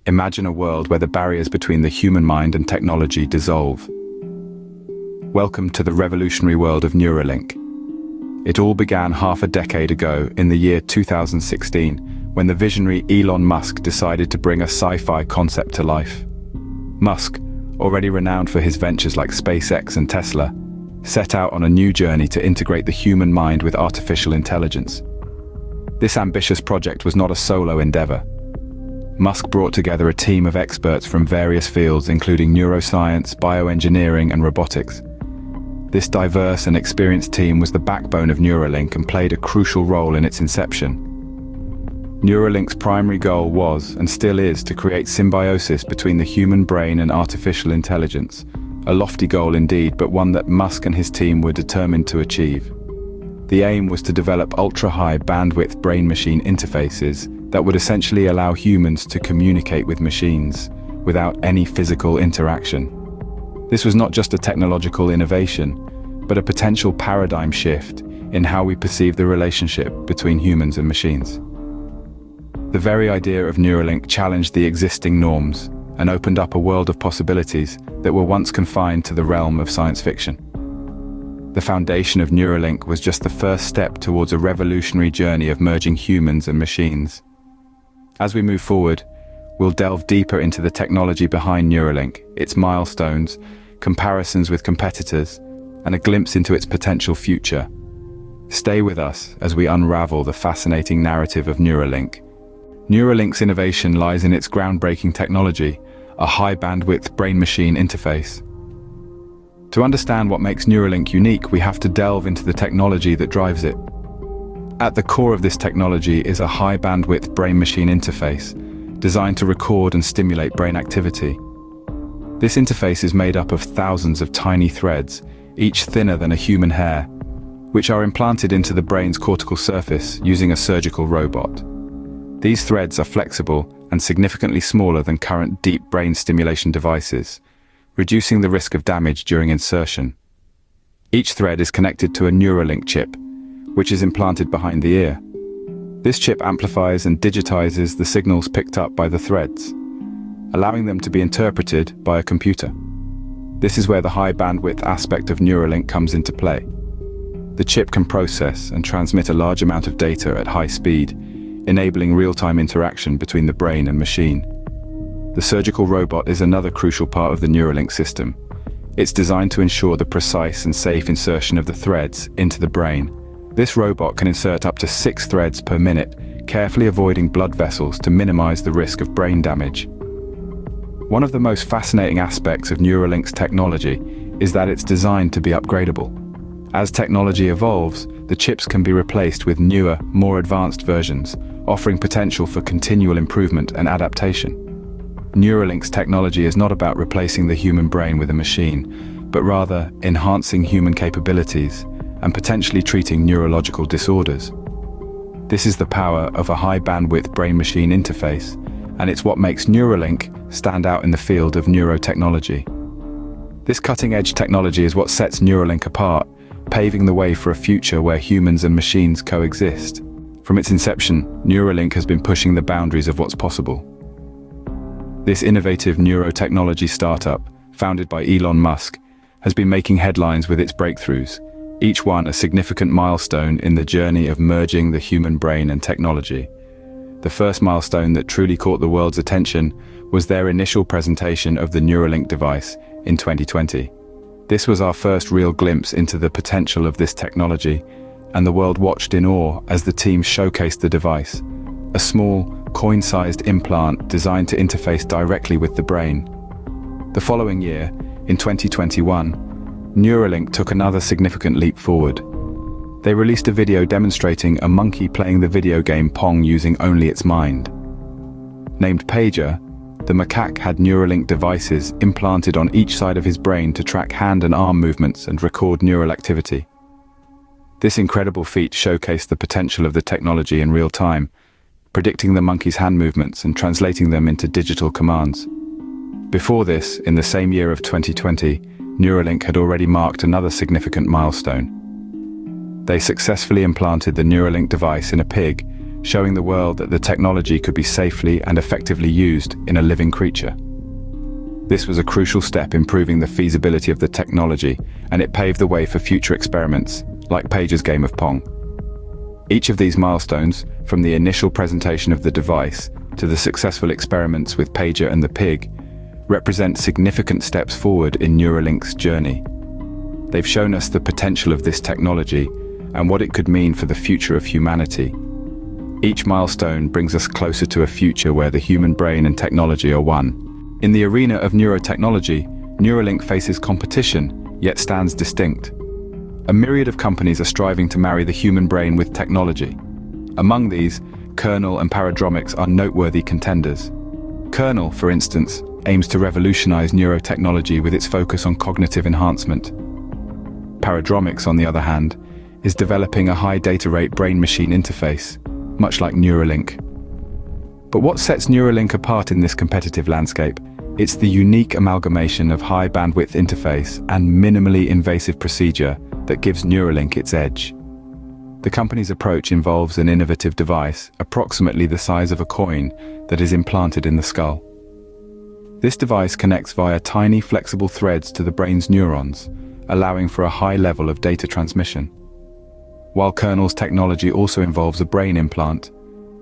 Imagine a world where the barriers between the human mind and technology dissolve. Welcome to the revolutionary world of Neuralink. It all began half a decade ago in the year 2016, when the visionary Elon Musk decided to bring a sci-fi concept to life. Musk, already renowned for his ventures like SpaceX and Tesla, set out on a new journey to integrate the human mind with artificial intelligence. This ambitious project was not a solo endeavor. Musk brought together a team of experts from various fields, including neuroscience, bioengineering, and robotics. This diverse and experienced team was the backbone of Neuralink and played a crucial role in its inception. Neuralink's primary goal was, and still is, to create symbiosis between the human brain and artificial intelligence. A lofty goal indeed, but one that Musk and his team were determined to achieve. The aim was to develop ultra-high bandwidth brain-machine interfaces that would essentially allow humans to communicate with machines without any physical interaction. This was not just a technological innovation, but a potential paradigm shift in how we perceive the relationship between humans and machines. The very idea of Neuralink challenged the existing norms and opened up a world of possibilities that were once confined to the realm of science fiction. The foundation of Neuralink was just the first step towards a revolutionary journey of merging humans and machines. As we move forward, we'll delve deeper into the technology behind Neuralink, its milestones, comparisons with competitors, and a glimpse into its potential future. Stay with us as we unravel the fascinating narrative of Neuralink. Neuralink's innovation lies in its groundbreaking technology, a high-bandwidth brain-machine interface. To understand what makes Neuralink unique, we have to delve into the technology that drives it. At the core of this technology is a high-bandwidth brain-machine interface, designed to record and stimulate brain activity. This interface is made up of thousands of tiny threads, each thinner than a human hair, which are implanted into the brain's cortical surface using a surgical robot. These threads are flexible and significantly smaller than current deep brain stimulation devices, reducing the risk of damage during insertion. Each thread is connected to a Neuralink chip, which is implanted behind the ear. This chip amplifies and digitizes the signals picked up by the threads, allowing them to be interpreted by a computer. This is where the high-bandwidth aspect of Neuralink comes into play. The chip can process and transmit a large amount of data at high speed, enabling real-time interaction between the brain and machine. The surgical robot is another crucial part of the Neuralink system. It's designed to ensure the precise and safe insertion of the threads into the brain. This robot can insert up to 6 threads per minute, carefully avoiding blood vessels to minimize the risk of brain damage. One of the most fascinating aspects of Neuralink's technology is that it's designed to be upgradable. As technology evolves, the chips can be replaced with newer, more advanced versions, offering potential for continual improvement and adaptation. Neuralink's technology is not about replacing the human brain with a machine, but rather enhancing human capabilities and potentially treating neurological disorders. This is the power of a high-bandwidth brain-machine interface, and it's what makes Neuralink stand out in the field of neurotechnology. This cutting-edge technology is what sets Neuralink apart, paving the way for a future where humans and machines coexist. From its inception, Neuralink has been pushing the boundaries of what's possible. This innovative neurotechnology startup, founded by Elon Musk, has been making headlines with its breakthroughs, each one a significant milestone in the journey of merging the human brain and technology. The first milestone that truly caught the world's attention was their initial presentation of the Neuralink device in 2020. This was our first real glimpse into the potential of this technology, and the world watched in awe as the team showcased the device, a small, coin-sized implant designed to interface directly with the brain. The following year, in 2021, Neuralink took another significant leap forward. They released a video demonstrating a monkey playing the video game Pong using only its mind. Named Pager, the macaque had Neuralink devices implanted on each side of his brain to track hand and arm movements and record neural activity. This incredible feat showcased the potential of the technology in real time, predicting the monkey's hand movements and translating them into digital commands. Before this, in the same year of 2020, Neuralink had already marked another significant milestone. They successfully implanted the Neuralink device in a pig, showing the world that the technology could be safely and effectively used in a living creature. This was a crucial step in proving the feasibility of the technology, and it paved the way for future experiments, like Page's game of Pong. Each of these milestones, from the initial presentation of the device to the successful experiments with Pager and the pig, represent significant steps forward in Neuralink's journey. They've shown us the potential of this technology and what it could mean for the future of humanity. Each milestone brings us closer to a future where the human brain and technology are one. In the arena of neurotechnology, Neuralink faces competition, yet stands distinct. A myriad of companies are striving to marry the human brain with technology. Among these, Kernel and Paradromics are noteworthy contenders. Kernel, for instance, aims to revolutionize neurotechnology with its focus on cognitive enhancement. Paradromics, on the other hand, is developing a high data rate brain-machine interface, much like Neuralink. But what sets Neuralink apart in this competitive landscape? It's the unique amalgamation of high bandwidth interface and minimally invasive procedure that gives Neuralink its edge. The company's approach involves an innovative device, approximately the size of a coin, that is implanted in the skull. This device connects via tiny flexible threads to the brain's neurons, allowing for a high level of data transmission. While Kernel's technology also involves a brain implant,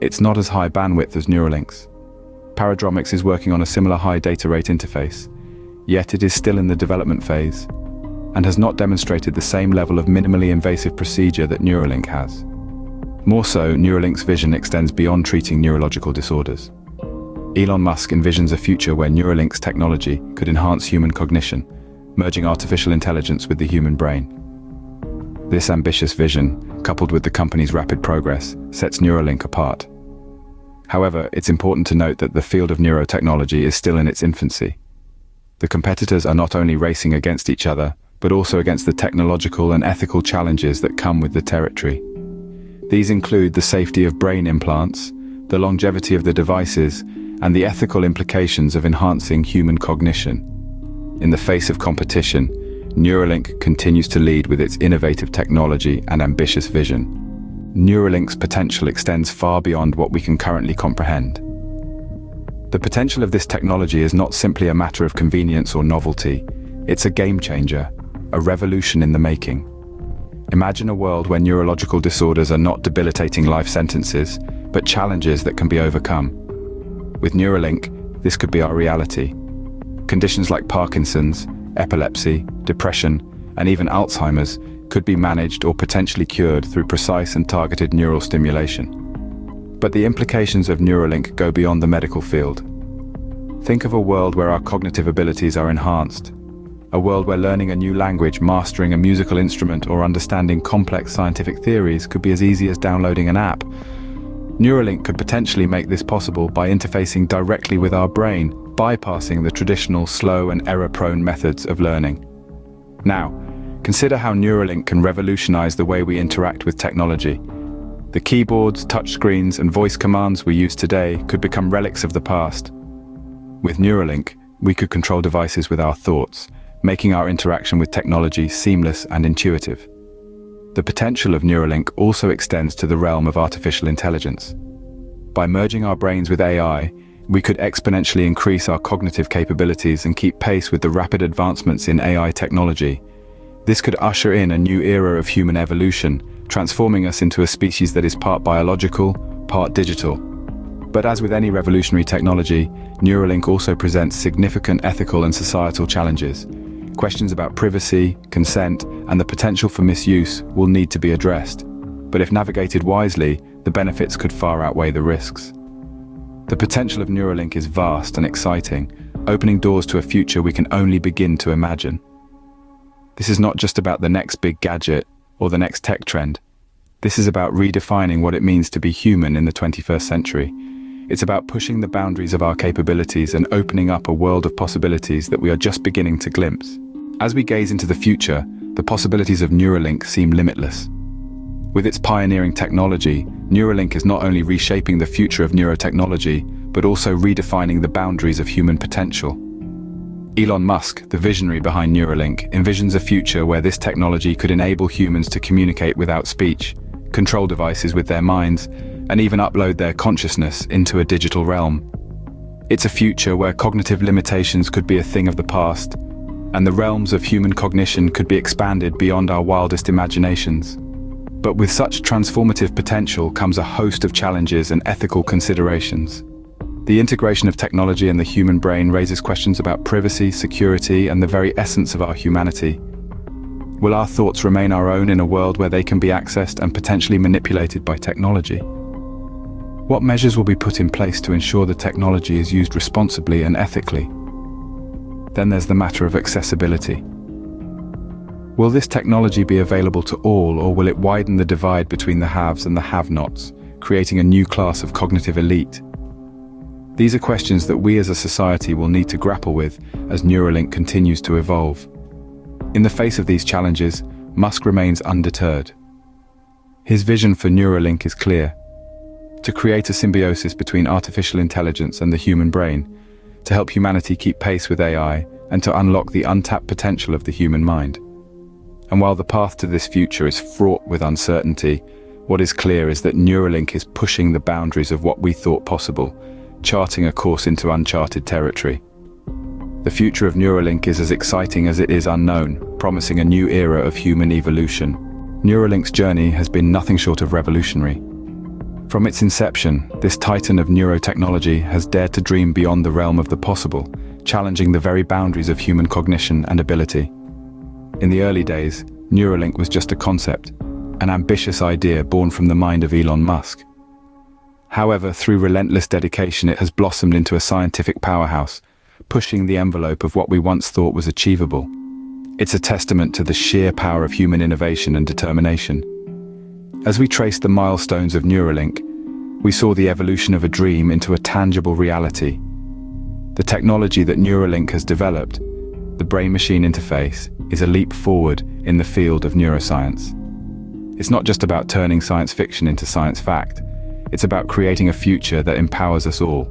it's not as high bandwidth as Neuralink's. Paradromics is working on a similar high data rate interface, yet it is still in the development phase and has not demonstrated the same level of minimally invasive procedure that Neuralink has. More so, Neuralink's vision extends beyond treating neurological disorders. Elon Musk envisions a future where Neuralink's technology could enhance human cognition, merging artificial intelligence with the human brain. This ambitious vision, coupled with the company's rapid progress, sets Neuralink apart. However, it's important to note that the field of neurotechnology is still in its infancy. The competitors are not only racing against each other, but also against the technological and ethical challenges that come with the territory. These include the safety of brain implants, the longevity of the devices, and the ethical implications of enhancing human cognition. In the face of competition, Neuralink continues to lead with its innovative technology and ambitious vision. Neuralink's potential extends far beyond what we can currently comprehend. The potential of this technology is not simply a matter of convenience or novelty, it's a game changer, a revolution in the making. Imagine a world where neurological disorders are not debilitating life sentences, but challenges that can be overcome. With Neuralink, this could be our reality. Conditions like Parkinson's, epilepsy, depression, and even Alzheimer's could be managed or potentially cured through precise and targeted neural stimulation. But the implications of Neuralink go beyond the medical field. Think of a world where our cognitive abilities are enhanced. A world where learning a new language, mastering a musical instrument, or understanding complex scientific theories could be as easy as downloading an app. Neuralink could potentially make this possible by interfacing directly with our brain, bypassing the traditional slow and error-prone methods of learning. Now, consider how Neuralink can revolutionize the way we interact with technology. The keyboards, touchscreens, and voice commands we use today could become relics of the past. With Neuralink, we could control devices with our thoughts, making our interaction with technology seamless and intuitive. The potential of Neuralink also extends to the realm of artificial intelligence. By merging our brains with AI, we could exponentially increase our cognitive capabilities and keep pace with the rapid advancements in AI technology. This could usher in a new era of human evolution, transforming us into a species that is part biological, part digital. But as with any revolutionary technology, Neuralink also presents significant ethical and societal challenges. Questions about privacy, consent, and the potential for misuse will need to be addressed. But if navigated wisely, the benefits could far outweigh the risks. The potential of Neuralink is vast and exciting, opening doors to a future we can only begin to imagine. This is not just about the next big gadget or the next tech trend. This is about redefining what it means to be human in the 21st century. It's about pushing the boundaries of our capabilities and opening up a world of possibilities that we are just beginning to glimpse. As we gaze into the future, the possibilities of Neuralink seem limitless. With its pioneering technology, Neuralink is not only reshaping the future of neurotechnology, but also redefining the boundaries of human potential. Elon Musk, the visionary behind Neuralink, envisions a future where this technology could enable humans to communicate without speech, control devices with their minds, and even upload their consciousness into a digital realm. It's a future where cognitive limitations could be a thing of the past, and the realms of human cognition could be expanded beyond our wildest imaginations. But with such transformative potential comes a host of challenges and ethical considerations. The integration of technology and the human brain raises questions about privacy, security, and the very essence of our humanity. Will our thoughts remain our own in a world where they can be accessed and potentially manipulated by technology? What measures will be put in place to ensure the technology is used responsibly and ethically? Then there's the matter of accessibility. Will this technology be available to all, or will it widen the divide between the haves and the have-nots, creating a new class of cognitive elite? These are questions that we as a society will need to grapple with as Neuralink continues to evolve. In the face of these challenges, Musk remains undeterred. His vision for Neuralink is clear: to create a symbiosis between artificial intelligence and the human brain, to help humanity keep pace with AI, and to unlock the untapped potential of the human mind. And while the path to this future is fraught with uncertainty, what is clear is that Neuralink is pushing the boundaries of what we thought possible, charting a course into uncharted territory. The future of Neuralink is as exciting as it is unknown, promising a new era of human evolution. Neuralink's journey has been nothing short of revolutionary. From its inception, this titan of neurotechnology has dared to dream beyond the realm of the possible, challenging the very boundaries of human cognition and ability. In the early days, Neuralink was just a concept, an ambitious idea born from the mind of Elon Musk. However, through relentless dedication, it has blossomed into a scientific powerhouse, pushing the envelope of what we once thought was achievable. It's a testament to the sheer power of human innovation and determination. As we traced the milestones of Neuralink, we saw the evolution of a dream into a tangible reality. The technology that Neuralink has developed, the brain-machine interface, is a leap forward in the field of neuroscience. It's not just about turning science fiction into science fact. It's about creating a future that empowers us all.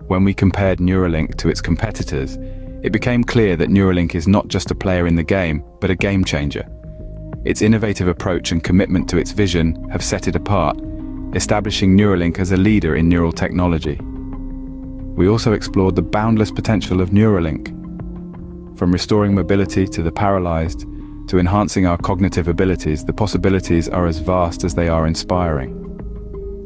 When we compared Neuralink to its competitors, it became clear that Neuralink is not just a player in the game, but a game changer. Its innovative approach and commitment to its vision have set it apart, establishing Neuralink as a leader in neural technology. We also explored the boundless potential of Neuralink. From restoring mobility to the paralyzed, to enhancing our cognitive abilities, the possibilities are as vast as they are inspiring.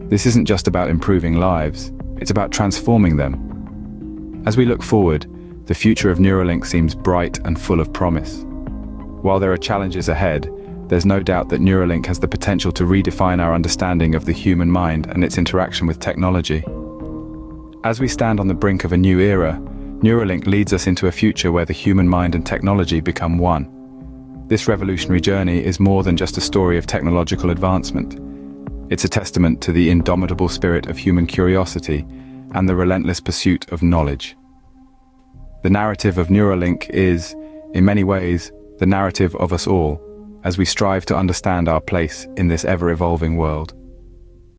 This isn't just about improving lives, it's about transforming them. As we look forward, the future of Neuralink seems bright and full of promise. While there are challenges ahead, there's no doubt that Neuralink has the potential to redefine our understanding of the human mind and its interaction with technology. As we stand on the brink of a new era, Neuralink leads us into a future where the human mind and technology become one. This revolutionary journey is more than just a story of technological advancement. It's a testament to the indomitable spirit of human curiosity and the relentless pursuit of knowledge. The narrative of Neuralink is, in many ways, the narrative of us all, as we strive to understand our place in this ever-evolving world.